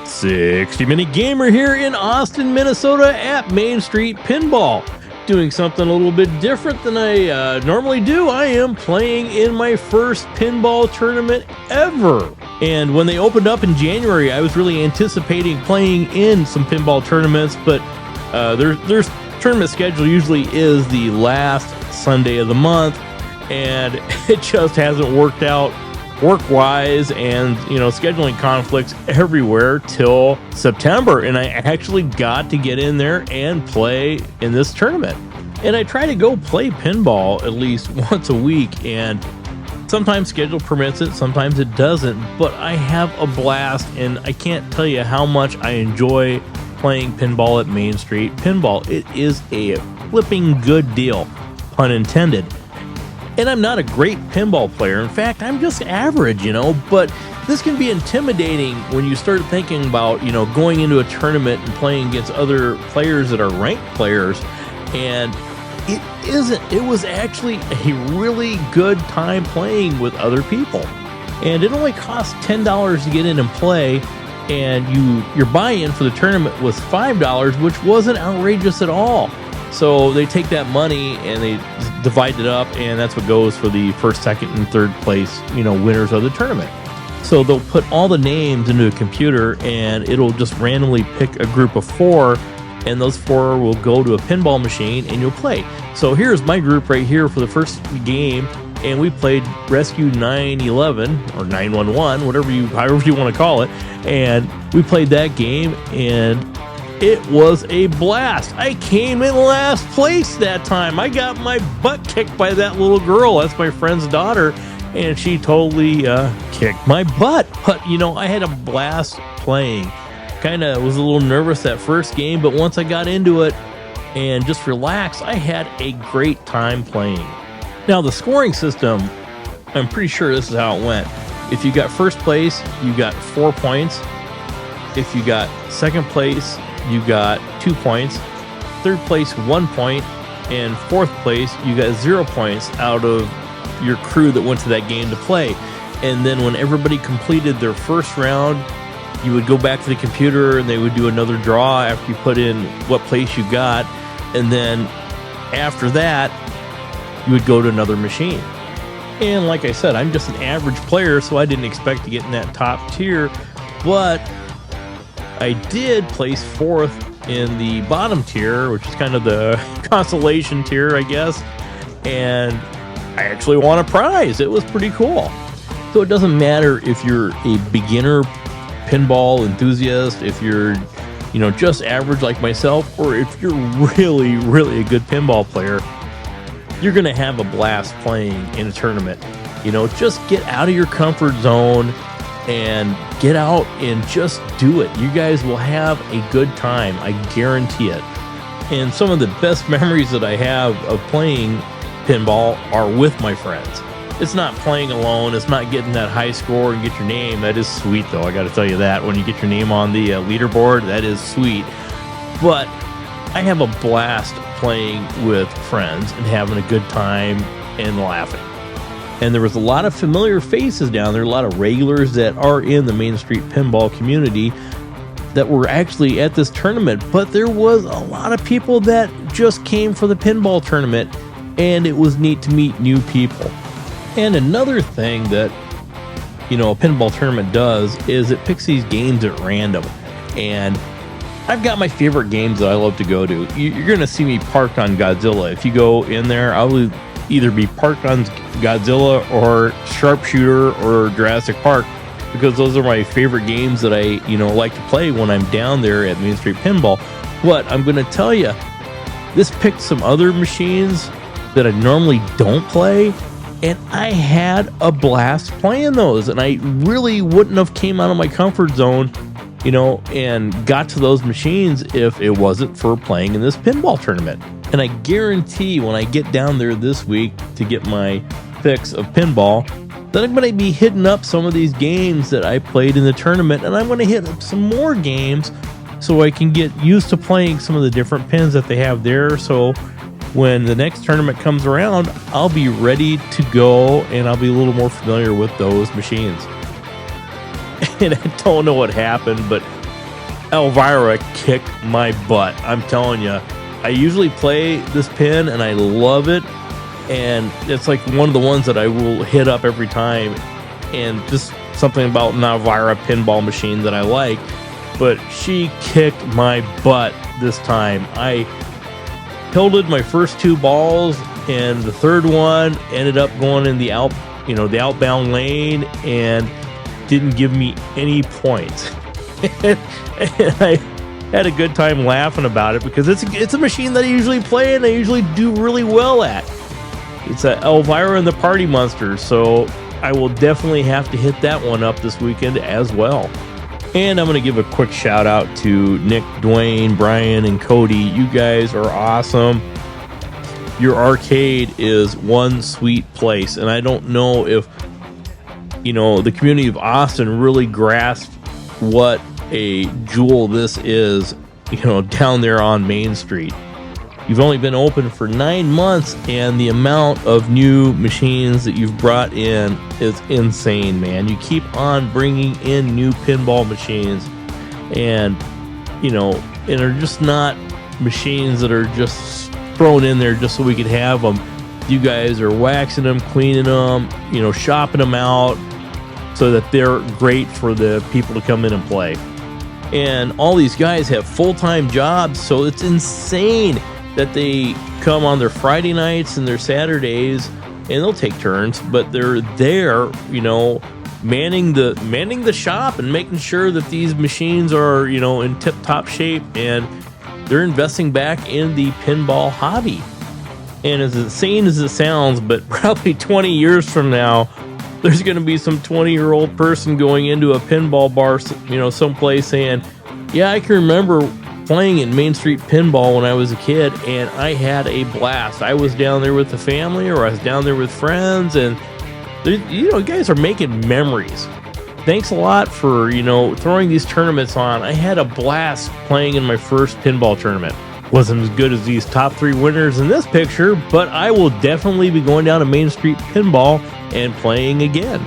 60-minute gamer here in Austin, Minnesota at Main Street Pinball. Doing something a little bit different than I normally do. I am playing in my first pinball tournament ever. And when they opened up in January, I was really anticipating playing in some pinball tournaments, but their tournament schedule usually is the last Sunday of the month, and it just hasn't worked out work-wise and scheduling conflicts everywhere till September, and I actually got to get in there and play in this tournament. And I try to go play pinball at least once a week, and sometimes schedule permits it, sometimes it doesn't, but I have a blast, and I can't tell you how much I enjoy playing pinball at Main Street Pinball. It is a flipping good deal, pun intended. And I'm not a great pinball player. In fact, I'm just average, but this can be intimidating when you start thinking about, going into a tournament and playing against other players that are ranked players. And it isn't. It was actually a really good time playing with other people. And it only costs $10 to get in and play. And your buy-in for the tournament was $5, which wasn't outrageous at all. So they take that money and they divide it up, and that's what goes for the first, second, and third place, winners of the tournament. So they'll put all the names into a computer, and it'll just randomly pick a group of 4, and those 4 will go to a pinball machine, and you'll play. So here's my group right here for the first game, and we played Rescue 911 or 911, however you want to call it, and we played that game, and it was a blast. I came in last place that time. I got my butt kicked by that little girl. That's my friend's daughter, and she totally kicked my butt. But, I had a blast playing. Kind of was a little nervous that first game, but once I got into it and just relaxed, I had a great time playing. Now, the scoring system, I'm pretty sure this is how it went. If you got first place, you got 4 points. If you got second place, you got 2 points. Third place, 1 point. And fourth place, you got 0 points out of your crew that went to that game to play. And then when everybody completed their first round, you would go back to the computer and they would do another draw after you put in what place you got. And then after that, you would go to another machine. And like I said, I'm just an average player, so I didn't expect to get in that top tier. But I did place 4th in the bottom tier, which is kind of the consolation tier, I guess. And I actually won a prize. It was pretty cool. So it doesn't matter if you're a beginner pinball enthusiast, if you're, just average like myself, or if you're really, really a good pinball player, you're going to have a blast playing in a tournament. Just get out of your comfort zone and get out and just do it. You guys will have a good time. I guarantee it. And some of the best memories that I have of playing pinball are with my friends. It's not playing alone. It's not getting that high score and get your name. That is sweet, though. I got to tell you that. When you get your name on the leaderboard, that is sweet. But I have a blast playing with friends and having a good time and laughing. And there was a lot of familiar faces down there, a lot of regulars that are in the Main Street Pinball community that were actually at this tournament. But there was a lot of people that just came for the pinball tournament, and it was neat to meet new people. And another thing that, a pinball tournament does is it picks these games at random. And I've got my favorite games that I love to go to. You're going to see me parked on Godzilla. If you go in there, I will either be parked on Godzilla or Sharpshooter or Jurassic Park, because those are my favorite games that I, like to play when I'm down there at Main Street Pinball. But I'm going to tell you, this picked some other machines that I normally don't play, and I had a blast playing those, and I really wouldn't have came out of my comfort zone, and got to those machines if it wasn't for playing in this pinball tournament. And I guarantee when I get down there this week to get my fix of pinball, that I'm going to be hitting up some of these games that I played in the tournament, and I'm going to hit up some more games so I can get used to playing some of the different pins that they have there. So when the next tournament comes around, I'll be ready to go, and I'll be a little more familiar with those machines. And I don't know what happened, but Elvira kicked my butt. I'm telling you, I usually play this pin and I love it. And it's like one of the ones that I will hit up every time. And just something about an Elvira pinball machine that I like. But she kicked my butt this time. I tilted my first 2 balls, and the third one ended up going in the the outbound lane and didn't give me any points. And I had a good time laughing about it because it's a machine that I usually play and I usually do really well at. It's a Elvira and the Party Monsters, so I will definitely have to hit that one up this weekend as well. And I'm going to give a quick shout out to Nick, Dwayne, Brian, and Cody. You guys are awesome. Your arcade is one sweet place, and I don't know if the community of Austin really grasped what a jewel this is, down there on Main Street. You've only been open for 9 months, and the amount of new machines that you've brought in is insane, man. You keep on bringing in new pinball machines, and and are just not machines that are just thrown in there just so we can have them. You guys are waxing them, cleaning them, shopping them out so that they're great for the people to come in and play. And all these guys have full-time jobs, so it's insane that they come on their Friday nights and their Saturdays, and they'll take turns, but they're there, manning the shop and making sure that these machines are, in tip-top shape, and they're investing back in the pinball hobby. And as insane as it sounds, but probably 20 years from now, there's going to be some 20-year-old person going into a pinball bar, someplace saying, yeah, I can remember playing in Main Street Pinball when I was a kid, and I had a blast. I was down there with the family, or I was down there with friends, and you guys are making memories. Thanks a lot for throwing these tournaments on. I had a blast playing in my first pinball tournament. Wasn't as good as these top 3 winners in this picture, but I will definitely be going down to Main Street Pinball and playing again.